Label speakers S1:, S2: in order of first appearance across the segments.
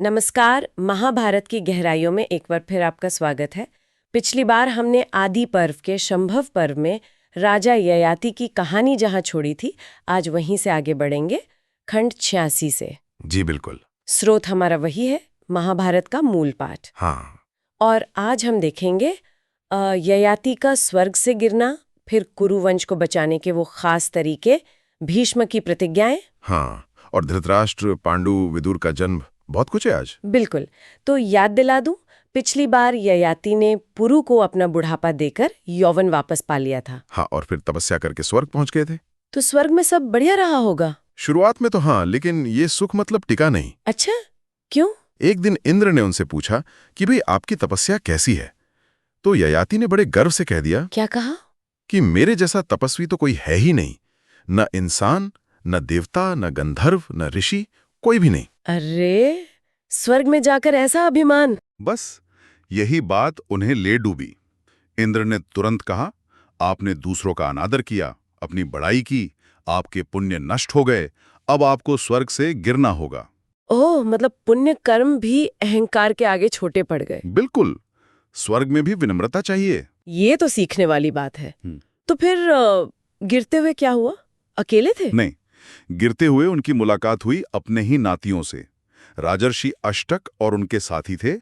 S1: नमस्कार। महाभारत की गहराइयों में एक बार फिर आपका स्वागत है। पिछली बार हमने आदि पर्व के शंभव पर्व में राजा ययाति की कहानी जहां छोड़ी थी, आज वहीं से आगे बढ़ेंगे, खंड 86 से।
S2: जी बिल्कुल।
S1: स्रोत हमारा वही है, महाभारत का मूल पाठ।
S2: हाँ।
S1: और आज हम देखेंगे ययाति का स्वर्ग से गिरना, फिर कुरुवंश को बचाने के वो खास तरीके, भीष्म की प्रतिज्ञाएं।
S2: हाँ, और धृतराष्ट्र, पांडु, विदुर का जन्म, बहुत कुछ है आज।
S1: बिल्कुल। तो याद दिला दूं, पिछली बार ययाति ने पुरु को अपना बुढ़ापा देकर यौवन वापस पा लिया था।
S2: हाँ, और फिर तपस्या करके स्वर्ग पहुंच गए थे।
S1: तो स्वर्ग में सब बढ़िया रहा होगा।
S2: शुरुआत में तो हाँ, लेकिन ये सुख मतलब टिका नहीं।
S1: अच्छा, क्यों?
S2: एक दिन इंद्र ने उनसे पूछा कि भाई आपकी तपस्या कैसी है, तो ययाति ने बड़े गर्व से कह दिया।
S1: क्या कहा?
S2: कि मेरे जैसा तपस्वी तो कोई है ही नहीं, न इंसान, न देवता, न गंधर्व, न ऋषि, कोई भी नहीं।
S1: अरे, स्वर्ग में जाकर ऐसा अभिमान!
S3: बस यही बात उन्हें ले डूबी। इंद्र ने तुरंत कहा, आपने दूसरों का अनादर किया, अपनी बड़ाई की, आपके पुण्य नष्ट हो गए, अब आपको स्वर्ग से गिरना होगा।
S1: ओह, मतलब पुण्य कर्म भी अहंकार के आगे छोटे पड़ गए।
S3: बिल्कुल, स्वर्ग में भी विनम्रता चाहिए।
S1: ये तो सीखने वाली बात है। तो फिर गिरते हुए क्या हुआ? अकेले थे?
S3: नहीं, गिरते हुए उनकी मुलाकात हुई अपने ही नातियों से। राजर्षि अष्टक और उनके साथी थे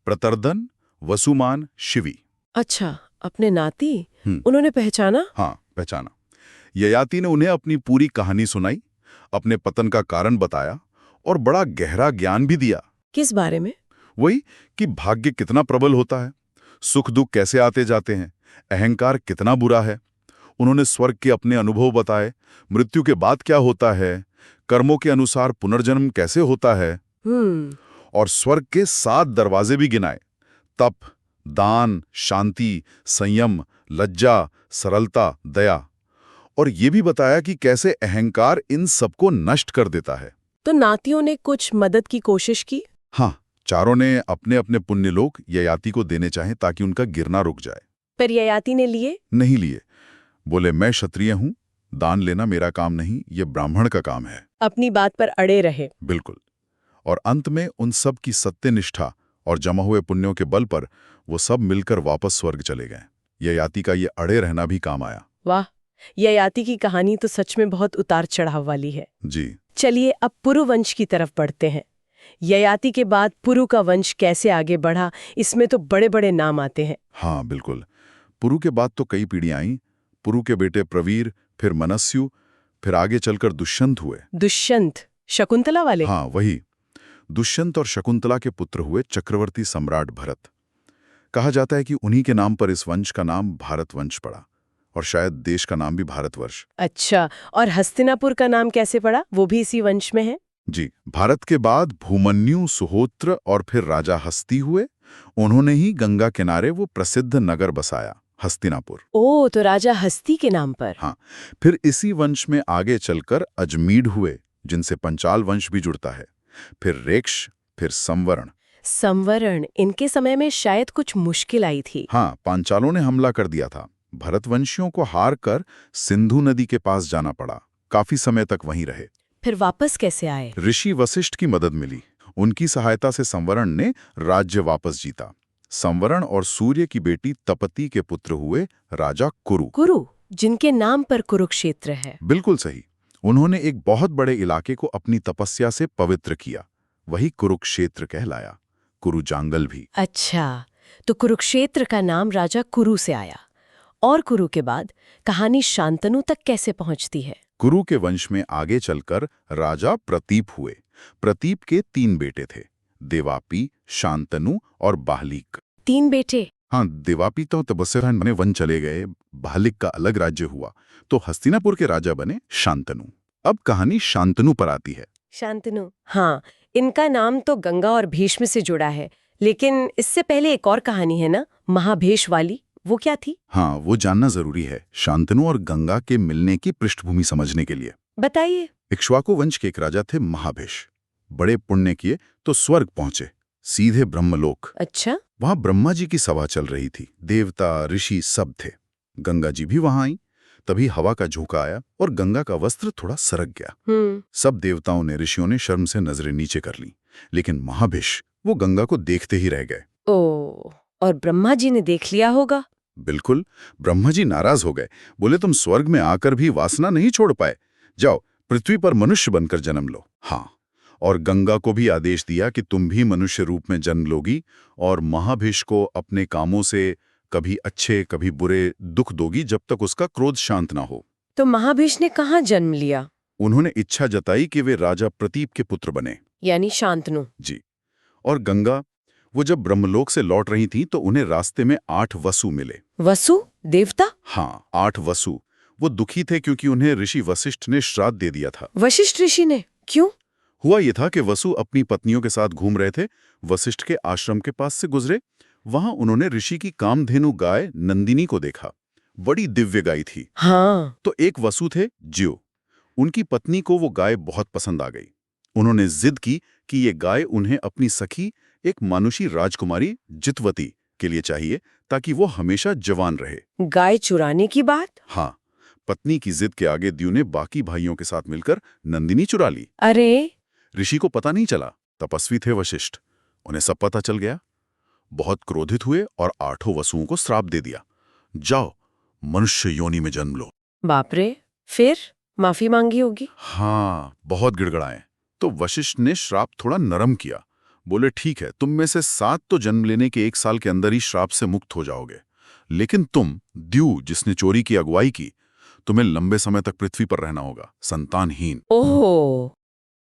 S3: प्रतर्दन, वसुमान, शिवी।
S1: अच्छा, अपने नाती? उन्होंने पहचाना?
S3: हाँ, पहचाना। ययाति ने उन्हें अपनी पूरी कहानी सुनाई, अपने पतन का कारण बताया और बड़ा गहरा ज्ञान भी दिया।
S1: किस बारे में?
S3: वही कि भाग्य कितना प्रबल होता है, सुख दुख कैसे आते जाते हैं, अहंकार कितना बुरा है। उन्होंने स्वर्ग के अपने अनुभव बताए, मृत्यु के बाद क्या होता है, कर्मों के अनुसार पुनर्जन्म कैसे होता है, और स्वर्ग के 7 दरवाजे भी गिनाए। तप, दान, शांति, संयम, लज्जा, सरलता, दया। और ये भी बताया कि कैसे अहंकार इन सबको नष्ट कर देता है।
S1: तो नातियों ने कुछ मदद की कोशिश की?
S3: हाँ, चारों ने अपने अपने पुण्यलोक ययाति को देने चाहे ताकि उनका गिरना रुक जाए।
S1: पर ययाति ने लिए?
S3: नहीं लिए। बोले, मैं क्षत्रिय हूं, दान लेना मेरा काम नहीं, ये ब्राह्मण का काम है।
S1: अपनी बात पर अड़े रहे।
S3: बिल्कुल। और अंत में उन सब की सत्यनिष्ठा और जमा हुए पुण्यों के बल पर वो सब मिलकर वापस स्वर्ग चले गए। ययाति का ये अड़े रहना भी काम आया।
S1: वाह, ययाति की कहानी तो सच में बहुत उतार चढ़ाव वाली है।
S3: जी।
S1: चलिए अब पुरु वंश की तरफ बढ़ते हैं। ययाति के बाद पुरु का वंश कैसे आगे बढ़ा, इसमें तो बड़े बड़े नाम आते हैं।
S3: हाँ बिल्कुल। पुरु के बाद तो कई पीढ़ियां आईं। पुरु के बेटे प्रवीर, फिर मनस्यु, फिर आगे चलकर दुष्यंत हुए।
S1: दुष्यंत? शकुंतला वाले?
S3: हाँ वही। दुष्यंत और शकुंतला के पुत्र हुए चक्रवर्ती सम्राट भरत। कहा जाता है कि उन्हीं के नाम पर इस वंश का नाम भारत वंश पड़ा, और शायद देश का नाम भी भारतवर्ष।
S1: अच्छा, और हस्तिनापुर का नाम कैसे पड़ा? वो भी इसी वंश में है?
S3: जी, भारत के बाद भूमन्यु, सुहोत्र और फिर राजा हस्ती हुए। उन्होंने ही गंगा किनारे वो प्रसिद्ध नगर बसाया, हस्तिनापुर।
S1: ओह, तो राजा हस्ती के नाम पर?
S3: हाँ, फिर इसी वंश में आगे चलकर अजमीढ़ हुए, जिनसे पंचाल वंश भी जुड़ता है। फिर रेक्ष, फिर संवरण।
S1: संवरण, इनके समय में शायद कुछ मुश्किल आई थी।
S3: हाँ, पांचालों ने हमला कर दिया था। भरतवंशियों को हार कर सिंधु नदी के पास जाना पड़ा। काफी समय तक वहीं रहे।
S1: फिर वापस कैसे आए?
S3: ऋषि वशिष्ठ की मदद मिली। उनकी सहायता से संवरण ने राज्य वापस जीता। संवरण और सूर्य की बेटी तपती के पुत्र हुए राजा कुरु।
S1: कुरु, जिनके नाम पर कुरुक्षेत्र है।
S3: बिल्कुल सही। उन्होंने एक बहुत बड़े इलाके को अपनी तपस्या से पवित्र किया, वही कुरुक्षेत्र कहलाया। कुरु जांगल भी।
S1: अच्छा, तो कुरुक्षेत्र का नाम राजा कुरु से आया। और कुरु के बाद कहानी शांतनु तक कैसे पहुंचती है?
S3: कुरु के वंश में आगे चलकर राजा प्रतीप हुए। प्रतीप के 3 बेटे थे, देवापी, शांतनु और बाहलिक।
S1: 3 बेटे?
S3: हाँ, देवापी तो तपस्या बने, वन चले गए। बाहलिक का अलग राज्य हुआ, तो हस्तिनापुर के राजा बने शांतनु। अब कहानी शांतनु पर आती है।
S1: शांतनु, हाँ, इनका नाम तो गंगा और भीष्म से जुड़ा है, लेकिन इससे पहले एक और कहानी है ना, महाभेश वाली, वो क्या थी?
S3: हाँ, वो जानना जरूरी है, शांतनु और गंगा के मिलने की पृष्ठभूमि समझने के लिए।
S1: बताइए।
S3: इक्ष्वाकु वंश के एक राजा थे महाभेश। बड़े पुण्य किए तो स्वर्ग पहुंचे, सीधे ब्रह्मलोक।
S1: अच्छा?
S3: वहां ब्रह्मा जी की सभा चल रही थी, देवता ऋषि सब थे। गंगा जी भी वहां आई। तभी हवा का झोंका आया और गंगा का वस्त्र थोड़ा सरक गया। सब देवताओं ने, ऋषियों ने शर्म से नजरें नीचे कर ली। लेकिन महाभिष वो गंगा को देखते ही रह गए।
S1: ओ, और ब्रह्मा जी ने देख लिया होगा।
S3: बिल्कुल, ब्रह्मा जी नाराज हो गए। बोले, तुम स्वर्ग में आकर भी वासना नहीं छोड़ पाए, जाओ पृथ्वी पर मनुष्य बनकर जन्म लो। हाँ, और गंगा को भी आदेश दिया कि तुम भी मनुष्य रूप में जन्म लोगी और महाभिष को अपने कामों से कभी अच्छे कभी बुरे दुख दोगी जब तक उसका क्रोध शांत ना हो।
S1: तो महाभिष ने कहाँ जन्म लिया?
S3: उन्होंने इच्छा जताई कि वे राजा प्रतीप के पुत्र बने।
S1: यानी शांतनु।
S3: जी। और गंगा, वो जब ब्रह्मलोक से लौट रही थी तो उन्हें रास्ते में 8 वसु मिले।
S1: वसु? देवता?
S3: हाँ, 8 वसु। वो दुखी थे क्योंकि उन्हें ऋषि वशिष्ठ ने श्राद्ध दे दिया था।
S1: वशिष्ठ ऋषि ने? क्यों?
S3: हुआ ये था कि वसु अपनी पत्नियों के साथ घूम रहे थे, वशिष्ठ के आश्रम के पास से गुजरे। वहां उन्होंने ऋषि की कामधेनु गाय नंदिनी को देखा। बड़ी दिव्य गाय थी।
S1: हाँ।
S3: तो एक वसु थे ज्यो। उनकी पत्नी को वो गाय बहुत पसंद आ गई। उन्होंने जिद की कि ये गाय उन्हें अपनी सखी, एक मानुषी राजकुमारी जितवती के लिए चाहिए ताकि वो हमेशा जवान रहे।
S1: गाय चुराने की बात?
S3: हाँ, पत्नी की जिद के आगे द्यू ने बाकी भाइयों के साथ मिलकर नंदिनी चुरा ली।
S1: अरे!
S3: ऋषि को पता नहीं चला। तपस्वी थे वशिष्ठ, उन्हें सब पता चल गया। बहुत क्रोधित हुए और 8 वसुओं को श्राप दे दिया, जाओ मनुष्य योनि में जन्म लो।
S1: बाप रे! फिर माफी मांगी होगी?
S3: हाँ, बहुत गिड़गड़ाए। तो वशिष्ठ ने श्राप थोड़ा नरम किया। बोले, ठीक है, तुम में से 7 तो जन्म लेने के 1 साल के अंदर ही श्राप से मुक्त हो जाओगे, लेकिन तुम द्यू, जिसने चोरी की अगुवाई की, तुम्हें लंबे समय तक पृथ्वी पर रहना होगा, संतानहीन।
S1: ओह,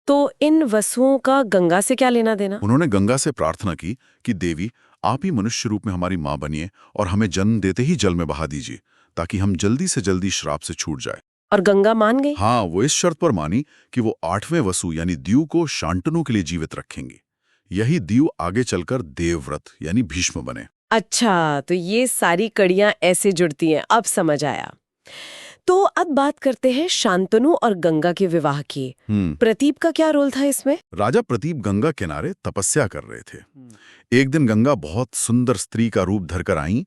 S1: तो इन वसुओं का गंगा से क्या लेना देना?
S3: उन्होंने गंगा से प्रार्थना की कि देवी, आप ही मनुष्य रूप में हमारी मां बनिए और हमें जन्म देते ही जल में बहा दीजिए ताकि हम जल्दी से जल्दी श्राप से छूट जाए।
S1: और गंगा मान गई?
S3: हाँ, वो इस शर्त पर मानी कि वो 8वें वसु यानी द्यू को शांतनु के लिए जीवित रखेंगी। यही द्यू आगे चलकर देवव्रत यानी भीष्म बने।
S1: अच्छा, तो ये सारी कड़ियां ऐसे जुड़ती हैं, अब समझ आया। तो अब बात करते हैं शांतनु और गंगा के विवाह की। प्रतीप का क्या रोल था इसमें?
S3: राजा प्रतीप गंगा किनारे तपस्या कर रहे थे। एक दिन गंगा बहुत सुंदर स्त्री का रूप धरकर आईं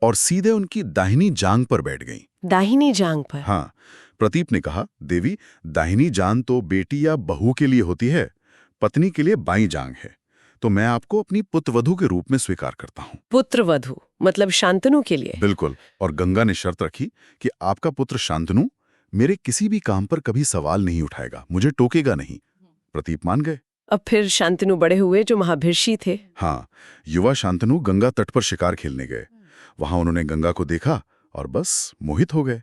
S3: और सीधे उनकी दाहिनी जांघ पर बैठ गईं।
S1: दाहिनी जांघ पर?
S3: हाँ। प्रतीप ने कहा, देवी, दाहिनी जांघ तो बेटी या बहू के लिए होती है, पत्नी के लिए बाईं जांघ है, तो मैं आपको अपनी पुत्रवधू के रूप में स्वीकार करता हूँ।
S1: पुत्रवधू मतलब शांतनु के लिए?
S3: बिल्कुल। और गंगा ने शर्त रखी कि आपका पुत्र शांतनु मेरे किसी भी काम पर कभी सवाल नहीं उठाएगा, मुझे टोकेगा नहीं। प्रतीप मान गए।
S1: अब फिर शांतनु बड़े हुए जो महाभिषी थे।
S3: हाँ, युवा शांतनु गंगा तट पर शिकार खेलने गए। वहां उन्होंने गंगा को देखा और बस मोहित हो गए।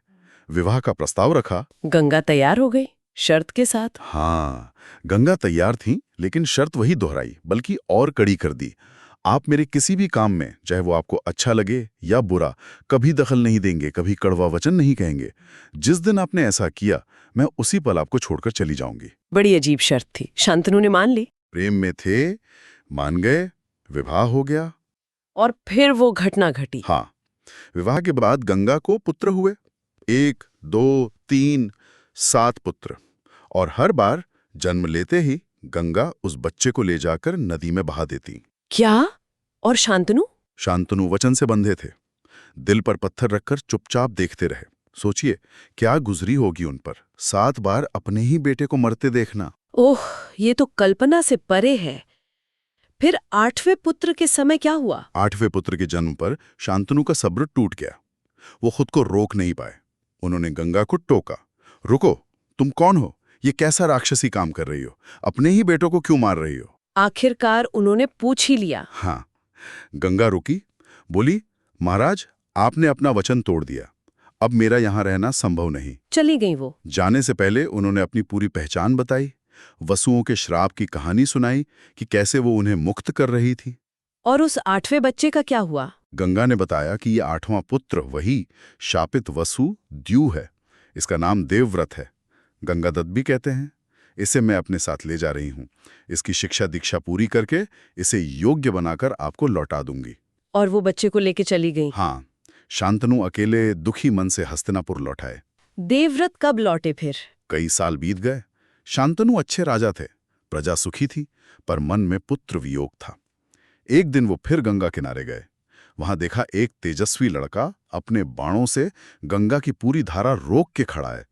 S3: विवाह का प्रस्ताव रखा।
S1: गंगा तैयार हो गई, शर्त के साथ।
S3: हाँ, गंगा तैयार थी, लेकिन शर्त वही दोहराई, बल्कि और कड़ी कर दी। आप मेरे किसी भी काम में, चाहे वो आपको अच्छा लगे या बुरा, कभी दखल नहीं देंगे, कभी कड़वा वचन नहीं कहेंगे। जिस दिन आपने ऐसा किया, मैं उसी पल आपको छोड़कर चली जाऊंगी।
S1: बड़ी अजीब शर्त थी। शांतनु ने मान ली।
S3: प्रेम में थे, मान गए, विवाह हो गया।
S1: और फिर वो घटना घटी।
S3: हाँ, विवाह के बाद गंगा को पुत्र हुए। 1, 2, 3, 7 पुत्र। और हर बार जन्म लेते ही गंगा उस बच्चे को ले जाकर नदी में बहा देती।
S1: क्या? और शांतनु?
S3: शांतनु वचन से बंधे थे। दिल पर पत्थर रखकर चुपचाप देखते रहे। सोचिए, क्या गुजरी होगी उन पर, 7 बार अपने ही बेटे को मरते देखना।
S1: ओह, ये तो कल्पना से परे है। फिर 8वें पुत्र के समय क्या हुआ?
S3: 8वें पुत्र के जन्म पर शांतनु का सब्र टूट गया। वो खुद को रोक नहीं पाए। उन्होंने गंगा को टोका, रुको, तुम कौन हो? ये कैसा राक्षसी काम कर रही हो? अपने ही बेटों को क्यों मार रही हो?
S1: आखिरकार उन्होंने पूछ ही लिया।
S3: हाँ। गंगा रुकी, बोली, महाराज, आपने अपना वचन तोड़ दिया, अब मेरा यहां रहना संभव नहीं।
S1: चली गई वो।
S3: जाने से पहले उन्होंने अपनी पूरी पहचान बताई, वसुओं के श्राप की कहानी सुनाई कि कैसे वो उन्हें मुक्त कर रही थी।
S1: और उस 8वें बच्चे का क्या हुआ?
S3: गंगा ने बताया कि ये 8वां पुत्र वही शापित वसु द्यू है। इसका नाम देवव्रत है, गंगा दत्त भी कहते हैं। इसे मैं अपने साथ ले जा रही हूँ। इसकी शिक्षा दीक्षा पूरी करके इसे योग्य बनाकर आपको लौटा दूंगी।
S1: और वो बच्चे को लेके चली गई।
S3: हाँ, शांतनु अकेले दुखी मन से हस्तिनापुर लौट आए।
S1: देवव्रत कब लौटे फिर?
S3: कई साल बीत गए। शांतनु अच्छे राजा थे, प्रजा सुखी थी, पर मन में पुत्र वियोग था। एक दिन वो फिर गंगा किनारे गए। वहां देखा एक तेजस्वी लड़का अपने बाणों से गंगा की पूरी धारा रोक के खड़ा है।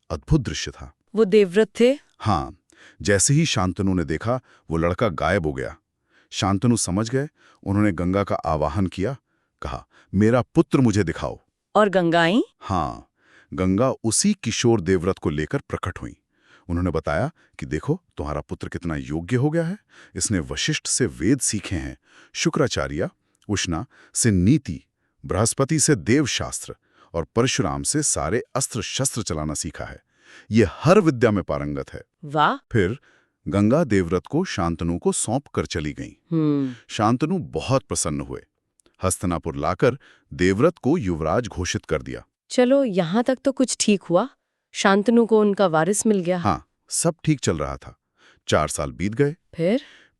S3: अद्भुत दृश्य था।
S1: वो देवव्रत थे?
S3: हाँ, जैसे ही शांतनु ने देखा, वो लड़का गायब हो गया। शांतनु समझ गए। उन्होंने गंगा का आवाहन किया, कहा, मेरा पुत्र मुझे दिखाओ।
S1: और गंगा आई?
S3: हाँ, गंगा उसी किशोर देवव्रत को लेकर प्रकट हुई। उन्होंने बताया कि देखो, तुम्हारा पुत्र कितना योग्य हो गया है। इसने वशिष्ठ से वेद सीखे हैं, शुक्राचार्य, उष्णा से नीति, बृहस्पति से देवशास्त्र और परशुराम से सारे अस्त्र शस्त्र चलाना सीखा है। ये हर विद्या में पारंगत है।
S1: वाह।
S3: फिर गंगा देवव्रत को शांतनु को सौंप कर चली गईं। शांतनु बहुत प्रसन्न हुए। हस्तिनापुर लाकर देवव्रत को युवराज घोषित कर दिया।
S1: चलो, यहाँ तक तो कुछ ठीक हुआ। शांतनु को उनका वारिस मिल गया।
S3: हाँ, सब ठीक चल रहा था। 4 साल बीत गए।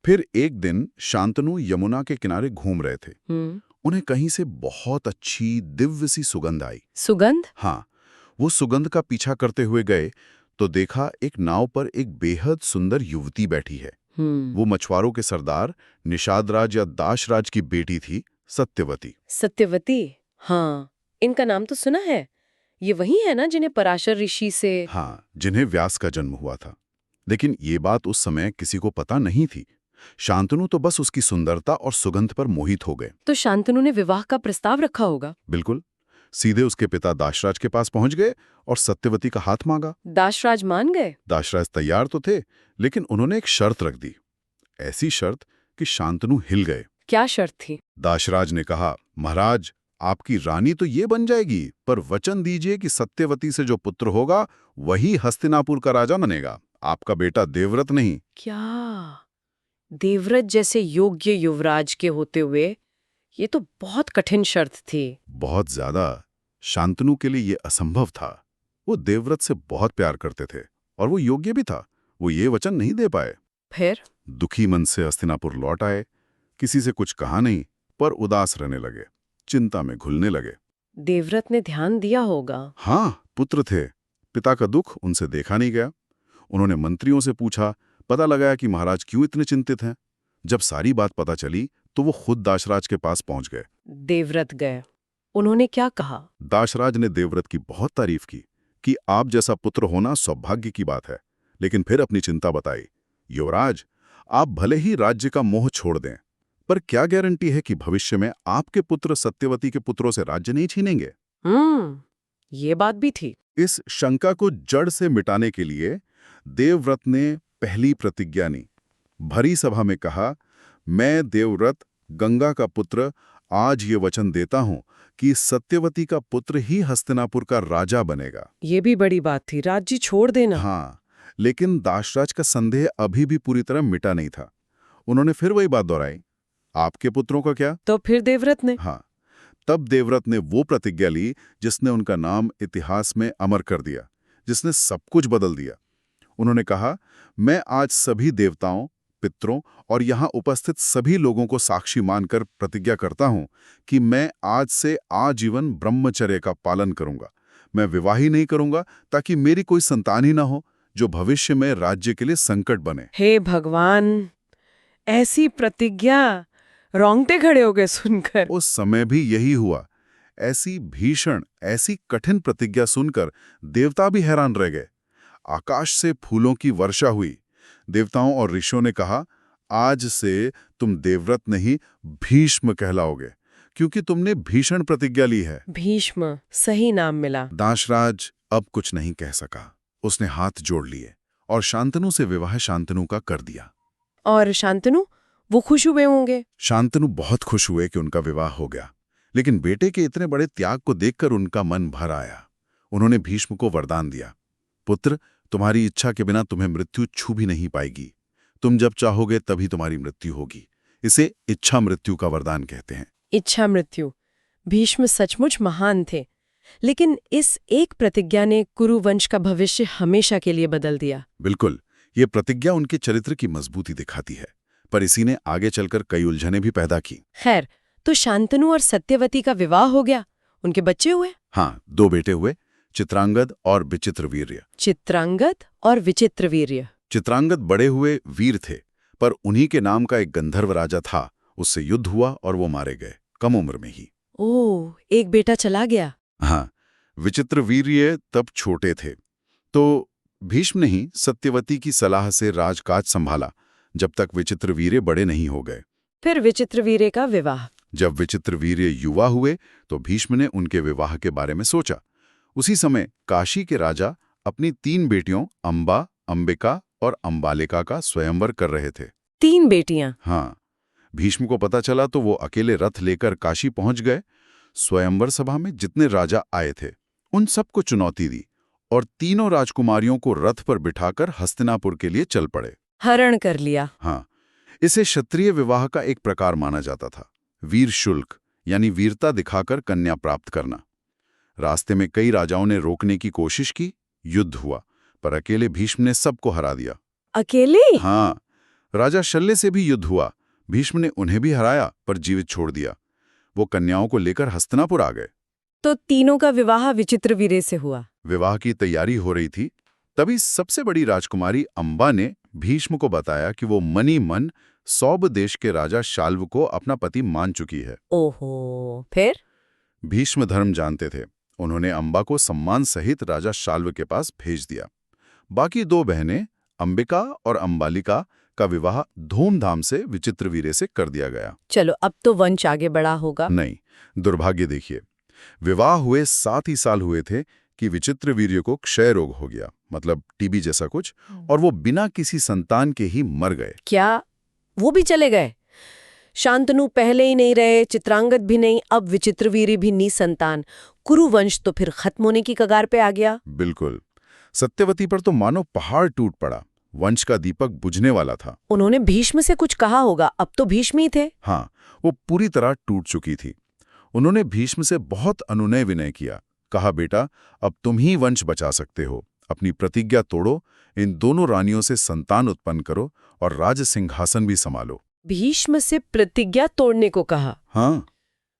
S1: फिर
S3: एक दिन शांतनु यमुना के किनारे घूम रहे थे। उन्हें कहीं से बहुत अच्छी दिव्य सी सुगंध आई।
S1: सुगंध?
S3: हाँ, वो सुगंध का पीछा करते हुए गए तो देखा एक नाव पर एक बेहद सुंदर युवती बैठी है। वो मछुआरों के सरदार निषादराज या दाशराज की बेटी थी, सत्यवती।
S1: सत्यवती? हाँ, इनका नाम तो सुना है। ये वही है ना जिन्हें पराशर ऋषि से?
S3: हाँ, जिन्हें व्यास का जन्म हुआ था। लेकिन ये बात उस समय किसी को पता नहीं थी। शांतनु तो बस उसकी सुंदरता और सुगंध पर मोहित हो गए।
S1: तो शांतनु ने विवाह का प्रस्ताव रखा होगा?
S3: बिल्कुल। सीधे उसके पिता दाशराज के पास पहुंच गए और सत्यवती का हाथ मांगा।
S1: दाशराज मान गए?
S3: दाशराज तैयार तो थे, लेकिन उन्होंने एक शर्त रख दी। ऐसी शर्त कि शांतनु हिल गए।
S1: क्या शर्त थी?
S3: दाशराज ने कहा, महाराज, आपकी रानी तो ये बन जाएगी, पर वचन दीजिए कि सत्यवती से जो पुत्र होगा वही हस्तिनापुर का राजा बनेगा, आपका बेटा देवव्रत नहीं।
S1: क्या? देवव्रत जैसे योग्य युवराज के होते हुए? ये तो बहुत कठिन शर्त थी।
S3: बहुत ज्यादा। शांतनु के लिए ये असंभव था। वो देवव्रत से बहुत प्यार करते थे और वो योग्य भी था। वो ये वचन नहीं दे पाए।
S1: फिर?
S3: दुखी मन से हस्तिनापुर लौट आए। किसी से कुछ कहा नहीं, पर उदास रहने लगे, चिंता में घुलने लगे।
S1: देवव्रत ने ध्यान दिया होगा।
S3: हाँ, पुत्र थे। पिता का दुख उनसे देखा नहीं गया। उन्होंने मंत्रियों से पूछा, पता लगाया कि महाराज क्यों इतने चिंतित हैं। जब सारी बात पता चली तो वो खुद दाशराज के पास पहुंच गए।
S1: देवव्रत गए। उन्होंने क्या कहा?
S3: दाशराज ने देवव्रत की बहुत तारीफ की कि आप जैसा पुत्र होना सौभाग्य की बात है, लेकिन फिर अपनी चिंता बताई। युवराज, आप भले ही राज्य का मोह छोड़ दें, पर क्या गारंटी है कि भविष्य में आपके पुत्र सत्यवती के पुत्रों से राज्य नहीं छीनेंगे?
S1: ये बात भी थी।
S3: इस शंका को जड़ से मिटाने के लिए देवव्रत ने पहली प्रतिज्ञा ली। भरी सभा में कहा, मैं देवव्रत, गंगा का पुत्र, आज ये वचन देता हूं कि सत्यवती का पुत्र ही हस्तिनापुर का राजा बनेगा।
S1: ये भी बड़ी बात थी, राज्य छोड़ देना।
S3: हाँ, लेकिन दाशराज का संदेह अभी भी पूरी तरह मिटा नहीं था। उन्होंने फिर वही बात दोहराई, आपके पुत्रों का क्या?
S1: तो फिर देवव्रत ने?
S3: हाँ, तब देवव्रत ने वो प्रतिज्ञा ली जिसने उनका नाम इतिहास में अमर कर दिया, जिसने सब कुछ बदल दिया। उन्होंने कहा, मैं आज सभी देवताओं, पितरों और यहाँ उपस्थित सभी लोगों को साक्षी मानकर प्रतिज्ञा करता हूँ कि मैं आज से आजीवन ब्रह्मचर्य का पालन करूंगा। मैं विवाह ही नहीं करूंगा ताकि मेरी कोई संतान ही ना हो जो भविष्य में राज्य के लिए संकट बने।
S1: हे भगवान, ऐसी प्रतिज्ञा! रोंगटे खड़े हो गए सुनकर।
S3: उस समय भी यही हुआ। ऐसी भीषण, ऐसी कठिन प्रतिज्ञा सुनकर देवता भी हैरान रह गए। आकाश से फूलों की वर्षा हुई। देवताओं और ऋषियों ने कहा, आज से तुम देवव्रत नहीं भीष्म कहलाओगे, क्योंकि तुमने भीषण प्रतिज्ञा ली है।
S1: भीष्म, सही नाम मिला।
S3: दाशराज अब कुछ नहीं कह सका। उसने हाथ जोड़ लिए और शांतनु से विवाह शांतनु का कर दिया।
S1: और शांतनु, वो खुश हुए होंगे?
S3: शांतनु बहुत खुश हुए कि उनका विवाह हो गया, लेकिन बेटे के इतने बड़े त्याग को देखकर उनका मन भर आया। उन्होंने भीष्म को वरदान दिया, पुत्र, तुम्हारी इच्छा के बिना तुम्हें मृत्यु छू भी नहीं पाएगी। तुम जब चाहोगे तभी तुम्हारी मृत्यु होगी। इसे इच्छा मृत्यु का वरदान कहते हैं।
S1: इच्छा मृत्यु। भीष्म सचमुच महान थे, लेकिन इस एक प्रतिज्ञा ने कुरु वंश का भविष्य हमेशा के लिए बदल दिया।
S3: बिल्कुल, ये प्रतिज्ञा उनके चरित्र की मजबूती दिखाती है, पर इसी ने आगे चलकर कई उलझने भी पैदा की।
S1: खैर, तो शांतनु और सत्यवती का विवाह हो गया। उनके बच्चे हुए?
S3: हाँ, 2 बेटे हुए, चित्रांगद और विचित्रवीर्य।
S1: चित्रांगद और विचित्रवीर्य।
S3: चित्रांगद बड़े हुए वीर थे, पर उन्हीं के नाम का एक गंधर्व राजा था। उससे युद्ध हुआ और वो मारे गए, कम उम्र में ही।
S1: ओह, एक बेटा चला गया।
S3: हाँ, विचित्रवीर्य तब छोटे थे, तो भीष्म ने ही सत्यवती की सलाह से राजकाज संभाला जब तक विचित्रवीर्य बड़े नहीं हो गए।
S1: फिर विचित्रवीर्य का विवाह।
S3: जब विचित्रवीर्य युवा हुए तो भीष्म ने उनके विवाह के बारे में सोचा। उसी समय काशी के राजा अपनी 3 बेटियों अंबा, अंबिका और अंबालिका का स्वयंवर कर रहे थे।
S1: 3 बेटियां?
S3: हाँ। भीष्म को पता चला तो वो अकेले रथ लेकर काशी पहुंच गए। स्वयंवर सभा में जितने राजा आए थे उन सबको चुनौती दी और तीनों राजकुमारियों को रथ पर बिठाकर हस्तिनापुर के लिए चल पड़े।
S1: हरण कर लिया।
S3: हाँ, इसे क्षत्रिय विवाह का एक प्रकार माना जाता था। वीर शुल्क यानी वीरता दिखाकर कन्या प्राप्त करना। रास्ते में कई राजाओं ने रोकने की कोशिश की, युद्ध हुआ, पर अकेले भीष्म ने सबको हरा दिया।
S1: अकेले?
S3: हाँ, राजा शल्य से भी युद्ध हुआ। भीष्म ने उन्हें भी हराया पर जीवित छोड़ दिया। वो कन्याओं को लेकर हस्तिनापुर आ गए।
S1: तो तीनों का विवाह विचित्रवीर्य से हुआ।
S3: विवाह की तैयारी हो रही थी, तभी सबसे बड़ी राजकुमारी अंबा ने भीष्म को बताया कि वो मनी मन सौब देश के राजा शाल्व को अपना पति मान चुकी है।
S1: ओहो, फिर?
S3: भीष्म धर्म जानते थे। उन्होंने अंबा को सम्मान सहित राजा शाल्व के पास भेज दिया। बाकी 2 बहनें अंबिका और अंबालिका का विवाह धूमधाम से विचित्रवीर्य से कर दिया गया।
S1: चलो, अब तो वंश आगे बढ़ा होगा।
S3: नहीं, दुर्भाग्य देखिए। विवाह हुए 7 ही साल हुए थे कि विचित्रवीर्य को क्षय रोग हो गया, मतलब टीबी जैसा कुछ, और वो बिना किसी संतान के ही मर गए।
S1: क्या वो भी चले गए? शांतनु पहले ही नहीं रहे, चित्रांगद भी नहीं, अब विचित्रवीर्य भी निसंतान। कुरुवंश तो फिर खत्म होने की कगार पे आ गया।
S3: बिल्कुल। सत्यवती पर तो मानो पहाड़ टूट पड़ा। वंश का दीपक बुझने वाला था।
S1: उन्होंने भीष्म से कुछ कहा होगा, अब तो भीष्म ही थे।
S3: हाँ, वो पूरी तरह टूट चुकी थी। उन्होंने भीष्म से बहुत अनुनय विनय किया। कहा, बेटा, अब तुम ही वंश बचा सकते हो। अपनी प्रतिज्ञा तोड़ो, इन दोनों रानियों से संतान उत्पन्न करो और राज सिंहासन भी संभालो।
S1: भीष्म से प्रतिज्ञा तोड़ने को कहा?
S3: हाँ।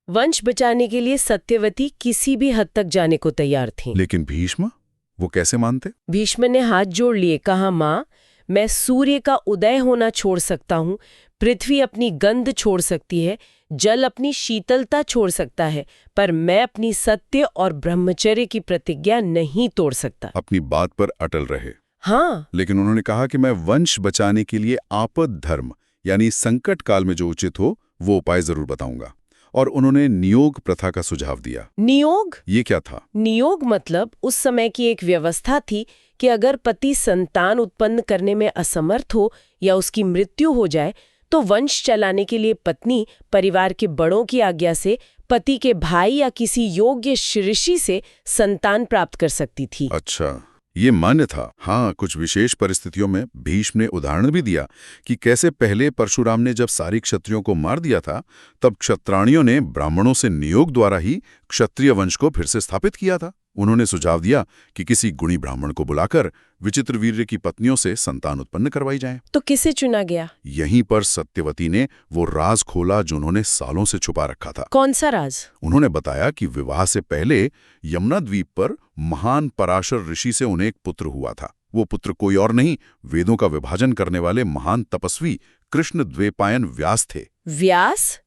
S1: वंश बचाने के लिए सत्यवती किसी भी हद तक जाने को तैयार थी।
S3: लेकिन भीष्म, वो कैसे मानते?
S1: भीष्म ने हाथ जोड़ लिए, कहा, माँ, मैं सूर्य का उदय होना छोड़ सकता हूँ, पृथ्वी अपनी गंध छोड़ सकती है, जल अपनी शीतलता छोड़ सकता है, पर मैं अपनी सत्य और ब्रह्मचर्य की प्रतिज्ञा नहीं तोड़ सकता।
S3: अपनी बात पर अटल रहे।
S1: हाँ।
S3: लेकिन उन्होंने कहा कि मैं वंश बचाने के लिए आपद धर्म यानी संकट काल में जो उचित हो वो उपाय जरूर बताऊंगा। और उन्होंने नियोग प्रथा का सुझाव दिया।
S1: नियोग?
S3: ये क्या था?
S1: नियोग मतलब उस समय की एक व्यवस्था थी कि अगर पति संतान उत्पन्न करने में असमर्थ हो या उसकी मृत्यु हो जाए तो वंश चलाने के लिए पत्नी परिवार के बड़ों की आज्ञा से पति के भाई या किसी योग्य ऋषि से संतान प्राप्त कर सकती थी।
S3: अच्छा, ये मान्य था। हाँ, कुछ विशेष परिस्थितियों में भीष्म ने उदाहरण भी दिया कि कैसे पहले परशुराम ने जब सारी क्षत्रियों को मार दिया था तब क्षत्राणियों ने ब्राह्मणों से नियोग द्वारा ही क्षत्रिय वंश को फिर से स्थापित किया था। उन्होंने सुझाव दिया कि किसी गुणी ब्राह्मण को बुलाकर विचित्रवीर्य की पत्नियों से संतान उत्पन्न करवाई जाए।
S1: तो किसे चुना गया?
S3: यहीं पर सत्यवती ने वो राज खोला जो उन्होंने सालों से छुपा रखा था।
S1: कौन सा राज?
S3: उन्होंने बताया कि विवाह से पहले यमुना द्वीप पर महान पराशर ऋषि से उन्हें एक पुत्र हुआ था। वो पुत्र कोई और नहीं, वेदों का विभाजन करने वाले महान तपस्वी कृष्ण द्वैपायन व्यास थे।
S1: व्यास?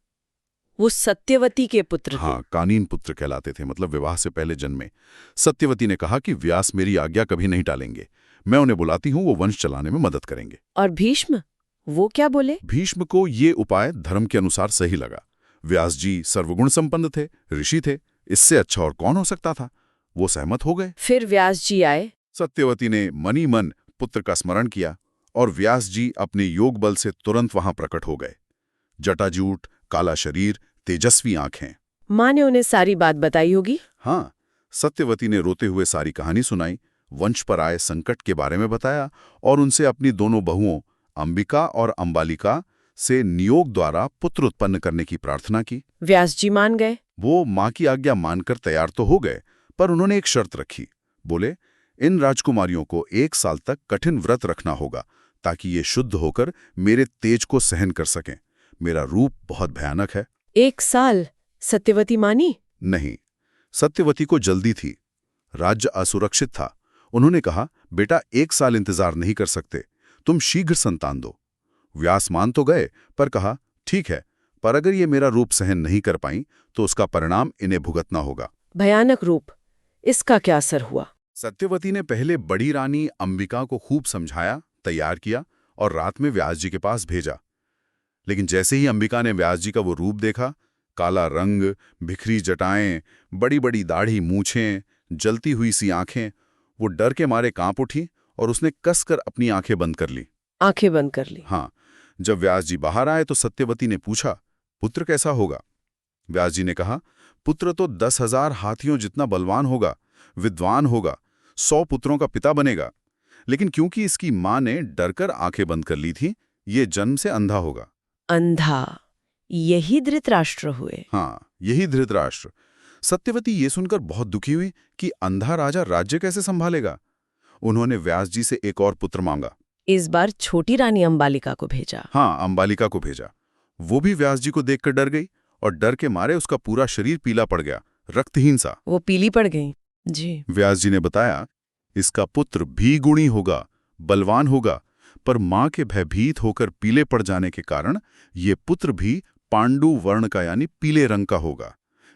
S1: वो सत्यवती के पुत्र थे?
S3: हाँ, कानीन पुत्र कहलाते थे, मतलब विवाह से पहले जन्मे। सत्यवती ने कहा कि व्यास मेरी आज्ञा कभी नहीं टालेंगे, मैं उन्हें बुलाती हूँ, वो वंश चलाने में मदद करेंगे।
S1: और भीष्म, वो क्या बोले?
S3: भीष्म को ये उपाय धर्म के अनुसार सही लगा। व्यास जी सर्वगुण संपन्न थे, ऋषि थे, इससे अच्छा और कौन हो सकता था। वो सहमत हो गए।
S1: फिर व्यास जी आए।
S3: सत्यवती ने मनी मन पुत्र का स्मरण किया और व्यास जी अपने योग बल से तुरंत वहां प्रकट हो गए। जटाजूट, काला शरीर, तेजस्वी आंखें।
S1: माँ ने उन्हें सारी बात बताई होगी?
S3: हाँ, सत्यवती ने रोते हुए सारी कहानी सुनाई, वंश पर आए संकट के बारे में बताया और उनसे अपनी दोनों बहुओं अंबिका और अंबालिका से नियोग द्वारा पुत्र उत्पन्न करने की प्रार्थना की।
S1: व्यास जी मान गए?
S3: वो माँ की आज्ञा मानकर तैयार तो हो गए, पर उन्होंने एक शर्त रखी। बोले, इन राजकुमारियों को 1 साल तक कठिन व्रत रखना होगा ताकि ये शुद्ध होकर मेरे तेज को सहन कर सकें। मेरा रूप बहुत भयानक है।
S1: 1 साल? सत्यवती मानी?
S3: नहीं, सत्यवती को जल्दी थी, राज्य असुरक्षित था। उन्होंने कहा, बेटा 1 साल इंतजार नहीं कर सकते, तुम शीघ्र संतान दो। व्यास मान तो गए, पर कहा, ठीक है, पर अगर ये मेरा रूप सहन नहीं कर पाई तो उसका परिणाम इन्हें भुगतना होगा।
S1: भयानक रूप, इसका क्या असर हुआ?
S3: सत्यवती ने पहले बड़ी रानी अंबिका को खूब समझाया, तैयार किया और रात में व्यास जी के पास भेजा। लेकिन जैसे ही अंबिका ने व्यास जी का वो रूप देखा, काला रंग, बिखरी जटाएं, बड़ी बड़ी दाढ़ी, मूछें, जलती हुई सी आंखें, वो डर के मारे कांप उठी और उसने कसकर अपनी आंखें बंद कर ली।
S1: आंखें बंद कर ली।
S3: हाँ, जब व्यास जी बाहर आए तो सत्यवती ने पूछा, पुत्र कैसा होगा? व्यास जी ने कहा, पुत्र तो 10,000 हाथियों जितना बलवान होगा, विद्वान होगा, 100 पुत्रों का पिता बनेगा। लेकिन क्योंकि इसकी मां ने डरकर आंखें बंद कर ली थी, ये जन्म से अंधा होगा।
S1: अंधा, यही धृतराष्ट्र हुए।
S3: हाँ, यही धृतराष्ट्र। सत्यवती ये सुनकर बहुत दुखी हुई कि अंधा राजा राज्य कैसे संभालेगा। उन्होंने व्यास जी से एक और पुत्र मांगा।
S1: इस बार छोटी रानी अंबालिका को भेजा।
S3: हाँ, अंबालिका को भेजा। वो भी व्यास जी को देखकर डर गई और डर के मारे उसका पूरा शरीर पीला पड़ गया, रक्तहीन सा।
S1: वो पीली पड़ गई। जी।
S3: व्यास जी ने बताया, इसका पुत्र भी गुणी होगा, बलवान होगा, पर मां के भयभीत होकर पीले पड़ जाने के कारण ये पुत्र भी पांडु वर्ण का यानी पीले रंग का होगा।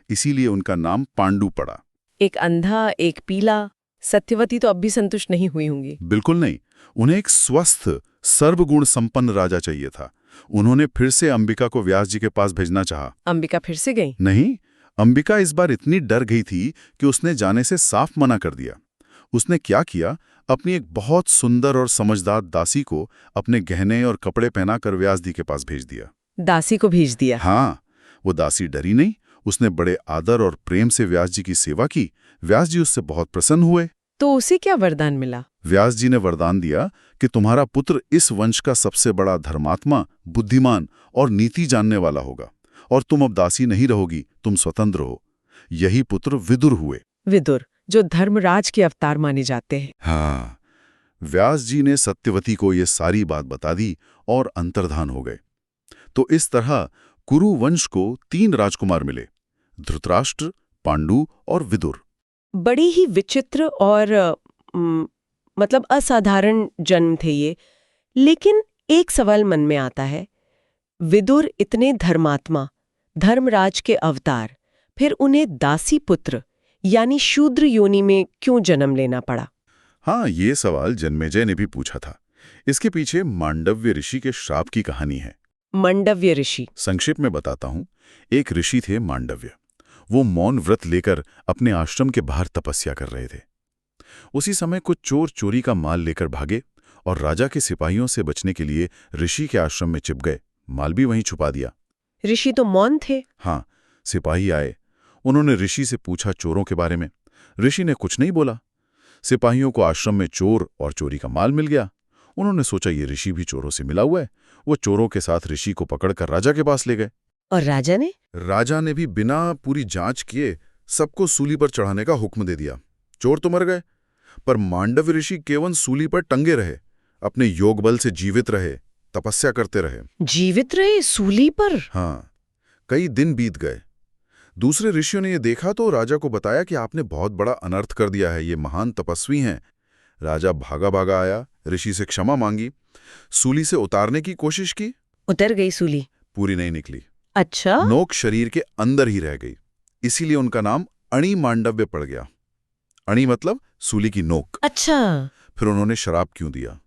S3: इसीलिए उनका नाम पांडु पड़ा।
S1: एक अंधा, एक पीला। सत्यवती तो अब भी संतुष्ट नहीं हुई होंगी।
S3: बिल्कुल नहीं। उन्हें एक स्वस्थ, सर्वगुण संपन्न राजा चाहिए था। उन्होंने फिर से अंबिका को व्यास जी के पास भेजना चाहा।
S1: अंबिका फिर से गई?
S3: नहीं, अंबिका इस बार इतनी डर गई थी कि उसने जाने से साफ मना कर दिया। उसने क्या किया, अपनी एक बहुत सुंदर और समझदार दासी को अपने गहने और कपड़े पहनाकर व्यास जी के पास भेज दिया।
S1: दासी को भेज दिया?
S3: हाँ, वो दासी डरी नहीं। उसने बड़े आदर और प्रेम से व्यास जी की सेवा की। व्यास जी उससे बहुत प्रसन्न हुए।
S1: तो उसे क्या वरदान मिला?
S3: व्यास जी ने वरदान दिया कि तुम्हारा पुत्र इस वंश का सबसे बड़ा धर्मात्मा, बुद्धिमान और नीति जानने वाला होगा, और तुम अब दासी नहीं रहोगी, तुम स्वतंत्र हो। यही पुत्र विदुर हुए।
S1: विदुर, जो धर्मराज के अवतार माने जाते हैं।
S3: हाँ, व्यास जी ने सत्यवती को ये सारी बात बता दी और अंतर्धान हो गए। तो इस तरह कुरु वंश को 3 राजकुमार मिले, धृतराष्ट्र, पांडु और विदुर।
S1: बड़ी ही विचित्र और मतलब असाधारण जन्म थे ये। लेकिन एक सवाल मन में आता है, विदुर इतने धर्मात्मा, धर्मराज के अवतार, फिर उन्हें दासी पुत्र यानी शूद्र योनि में क्यों जन्म लेना पड़ा?
S3: हाँ, ये सवाल जन्मेजय ने भी पूछा था। इसके पीछे मांडव्य ऋषि के श्राप की कहानी है।
S1: मांडव्य ऋषि?
S3: संक्षेप में बताता हूँ। एक ऋषि थे मांडव्य। वो मौन व्रत लेकर अपने आश्रम के बाहर तपस्या कर रहे थे। उसी समय कुछ चोर चोरी का माल लेकर भागे और राजा के सिपाहियों से बचने के लिए ऋषि के आश्रम में छिप गए। माल भी वहीं छुपा दिया।
S1: ऋषि तो मौन थे।
S3: हाँ, सिपाही आए। उन्होंने ऋषि से पूछा चोरों के बारे में। ऋषि ने कुछ नहीं बोला। सिपाहियों को आश्रम में चोर और चोरी का माल मिल गया। उन्होंने सोचा ये ऋषि भी चोरों से मिला हुआ है। वो चोरों के साथ ऋषि को पकड़कर राजा के पास ले गए।
S1: और राजा ने?
S3: राजा ने भी बिना पूरी जांच किए सबको सूली पर चढ़ाने का हुक्म दे दिया। चोर तो मर गए, पर मांडव्य ऋषि केवल सूली पर टंगे रहे, अपने योग बल से जीवित रहे, तपस्या करते रहे।
S1: जीवित रहे सूली पर?
S3: हाँ, कई दिन बीत गए। दूसरे ऋषियों ने यह देखा तो राजा को बताया कि आपने बहुत बड़ा अनर्थ कर दिया है, ये महान तपस्वी हैं। राजा भागा भागा आया, ऋषि से क्षमा मांगी, सूली से उतारने की कोशिश की।
S1: उतर गई सूली? पूरी
S3: नहीं निकली।
S1: अच्छा?
S3: नोक शरीर के अंदर ही रह गई। इसीलिए उनका नाम अणि मांडव्य पड़ गया। अणि मतलब सूली की नोक।
S1: अच्छा।
S3: फिर उन्होंने श्राप क्यों दिया?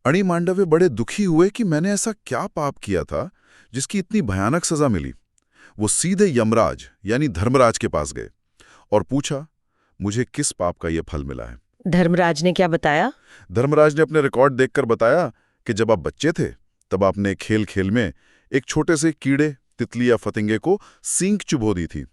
S3: अणि मांडव्य बड़े दुखी हुए कि मैंने ऐसा क्या पाप किया था जिसकी इतनी भयानक सजा मिली। वो सीधे यमराज यानी धर्मराज के पास गए और पूछा, मुझे किस पाप का ये फल मिला है?
S1: धर्मराज ने क्या बताया?
S3: धर्मराज ने अपने रिकॉर्ड देखकर बताया कि जब आप बच्चे थे तब आपने खेल खेल में एक छोटे से कीड़े, तितली या फतिंगे को सींग चुभो दी थी।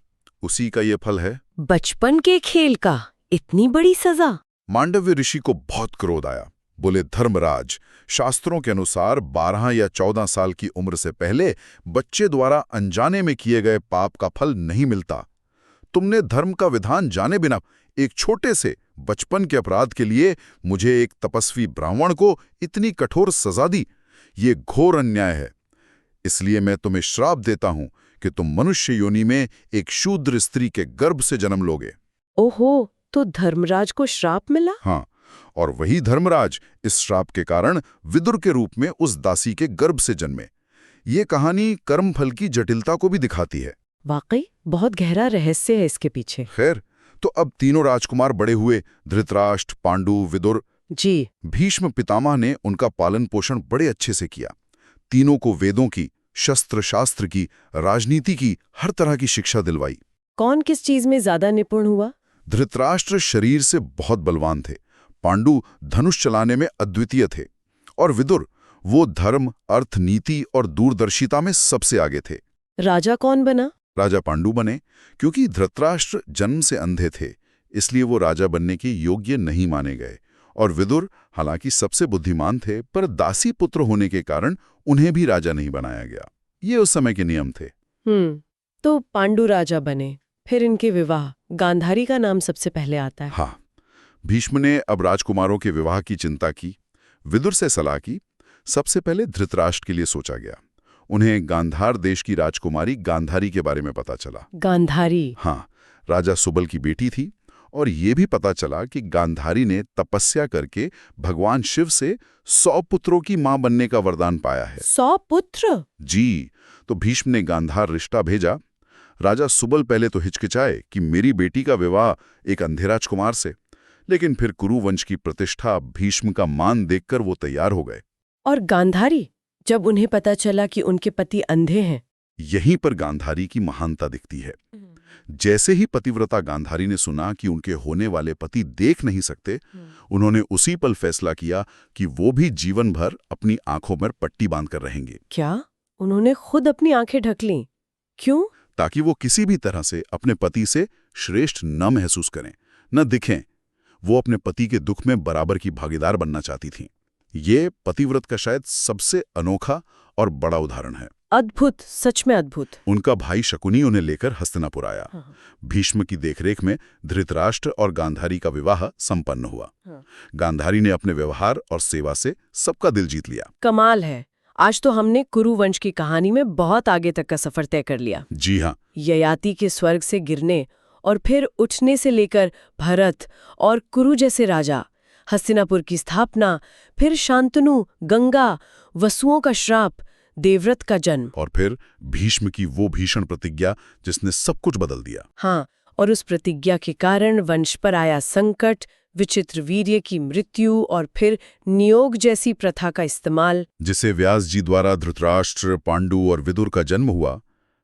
S3: उसी का ये फल है।
S1: बचपन के खेल का इतनी बड़ी सजा?
S3: मांडव्य ऋषि को बहुत क्रोध आया। बोले, धर्मराज, शास्त्रों के अनुसार 12 या 14 साल की उम्र से पहले बच्चे द्वारा अनजाने में किए गए पाप का फल नहीं मिलता। तुमने धर्म का विधान जाने बिना एक छोटे से बचपन के अपराध के लिए मुझे, एक तपस्वी ब्राह्मण को, इतनी कठोर सजा दी। ये घोर अन्याय है। इसलिए मैं तुम्हें श्राप देता हूं कि तुम मनुष्य योनि में एक शूद्र स्त्री के गर्भ से जन्म लोगे।
S1: ओहो, तो धर्मराज को श्राप मिला?
S3: हाँ, और वही धर्मराज इस श्राप के कारण विदुर के रूप में उस दासी के गर्भ से जन्मे। ये कहानी कर्मफल की जटिलता को भी दिखाती है।
S1: वाकई बहुत गहरा रहस्य है इसके पीछे।
S3: खैर, तो अब तीनों राजकुमार बड़े हुए, धृतराष्ट्र, पांडु, विदुर।
S1: जी।
S3: भीष्म पितामह ने उनका पालन पोषण बड़े अच्छे से किया। तीनों को वेदों की, शस्त्र शास्त्र की, राजनीति की, हर तरह की शिक्षा दिलवाई।
S1: कौन किस चीज में ज्यादा निपुण हुआ?
S3: धृतराष्ट्र शरीर से बहुत बलवान थे, पांडु धनुष चलाने में अद्वितीय थे, और विदुर वो धर्म, अर्थ, नीति और दूरदर्शिता में सबसे आगे थे।
S1: राजा कौन बना?
S3: राजा पांडु बने, क्योंकि धृतराष्ट्र जन्म से अंधे थे, इसलिए वो राजा बनने के योग्य नहीं माने गए। और विदुर हालांकि सबसे बुद्धिमान थे, पर दासी पुत्र होने के कारण उन्हें भी राजा नहीं बनाया गया। ये उस समय के नियम थे।
S1: तो पांडु राजा बने, फिर इनके विवाह। गांधारी का नाम सबसे पहले आता है।
S3: हाँ, भीष्म ने अब राजकुमारों के विवाह की चिंता की, विदुर से सलाह की। सबसे पहले धृतराष्ट्र के लिए सोचा गया। उन्हें गांधार देश की राजकुमारी गांधारी के बारे में पता चला।
S1: गांधारी?
S3: हाँ, राजा सुबल की बेटी थी, और ये भी पता चला कि गांधारी ने तपस्या करके भगवान शिव से 100 पुत्रों की मां बनने का वरदान पाया है।
S1: 100 पुत्र?
S3: जी। तो भीष्म ने गांधार रिश्ता भेजा। राजा सुबल पहले तो हिचकिचाए कि मेरी बेटी का विवाह एक अंधे राजकुमार से, लेकिन फिर कुरुवंश की प्रतिष्ठा, भीष्म का मान देखकर वो तैयार हो गए।
S1: और गांधारी, जब उन्हें पता चला कि उनके पति अंधे हैं?
S3: यहीं पर गांधारी की महानता दिखती है। जैसे ही पतिव्रता गांधारी ने सुना कि उनके होने वाले पति देख नहीं सकते, उन्होंने उसी पल फैसला किया कि वो भी जीवन भर अपनी आंखों पर पट्टी बांधकर रहेंगे।
S1: क्या उन्होंने खुद अपनी आंखें ढक लीं? क्यों?
S3: ताकि वो किसी भी तरह से अपने पति से श्रेष्ठ न महसूस करें, न दिखें। वो अपने पति के दुख में बराबर की भागीदार बनना चाहती थीं। ये पतिव्रत का शायद सबसे अनोखा और बड़ा उदाहरण है।
S1: अद्भुत, सच में अद्भुत।
S3: उनका भाई शकुनी उन्हें लेकर हस्तिनापुर आया। भीष्म की देखरेख में धृतराष्ट्र और गांधारी का विवाह संपन्न हुआ। गांधारी ने अपने व्यवहार और सेवा से सबका दिल जीत लिया।
S1: कमाल है। आज तो हमने कुरुवंश की कहानी में बहुत आगे तक का सफर तय कर लिया।
S3: जी हाँ।
S1: ययाति के स्वर्ग से गिरने और फिर उठने से लेकर भरत और कुरु जैसे राजा, हस्तिनापुर की स्थापना, फिर शांतनु, गंगा, वसुओं का श्राप, देवव्रत का जन्म,
S3: और फिर भीष्म की वो भीषण प्रतिज्ञा जिसने सब कुछ बदल दिया।
S1: हाँ, और उस प्रतिज्ञा के कारण वंश पर आया संकट, विचित्र वीर्य की मृत्यु और फिर नियोग जैसी प्रथा का इस्तेमाल,
S3: जिसे व्यास जी द्वारा धृतराष्ट्र, पांडु और विदुर का जन्म हुआ।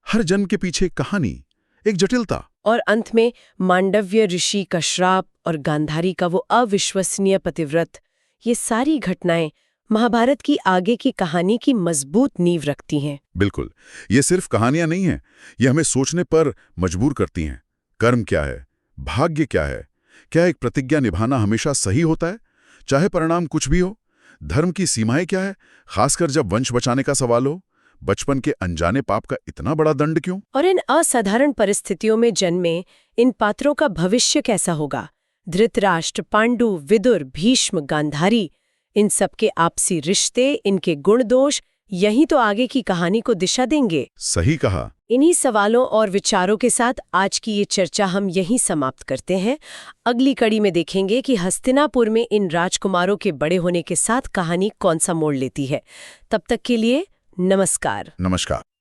S3: हर जन्म के पीछे एक कहानी, एक जटिलता।
S1: और अंत में मांडव्य ऋषि का श्राप और गांधारी का वो अविश्वसनीय पतिव्रत। ये सारी घटनाएं महाभारत की आगे की कहानी की मजबूत नींव रखती हैं।
S3: बिल्कुल, ये सिर्फ कहानियां नहीं हैं, ये हमें सोचने पर मजबूर करती हैं। कर्म क्या है? भाग्य क्या है? क्या एक प्रतिज्ञा निभाना हमेशा सही होता है, चाहे परिणाम कुछ भी हो? धर्म की सीमाएं क्या है, खासकर जब वंश बचाने का सवाल हो? बचपन के अनजाने पाप का इतना बड़ा दंड क्यों?
S1: और इन असाधारण परिस्थितियों में जन्मे इन पात्रों का भविष्य कैसा होगा? धृतराष्ट्र, पांडु, विदुर, भीष्म, गांधारी, इन सबके आपसी रिश्ते, इनके गुण दोष, यही तो आगे की कहानी को दिशा देंगे।
S3: सही कहा।
S1: इन्हीं सवालों और विचारों के साथ आज की ये चर्चा हम यहीं समाप्त करते हैं। अगली कड़ी में देखेंगे कि हस्तिनापुर में इन राजकुमारों के बड़े होने के साथ कहानी कौन सा मोड़ लेती है। तब तक के लिए नमस्कार।
S3: नमस्कार।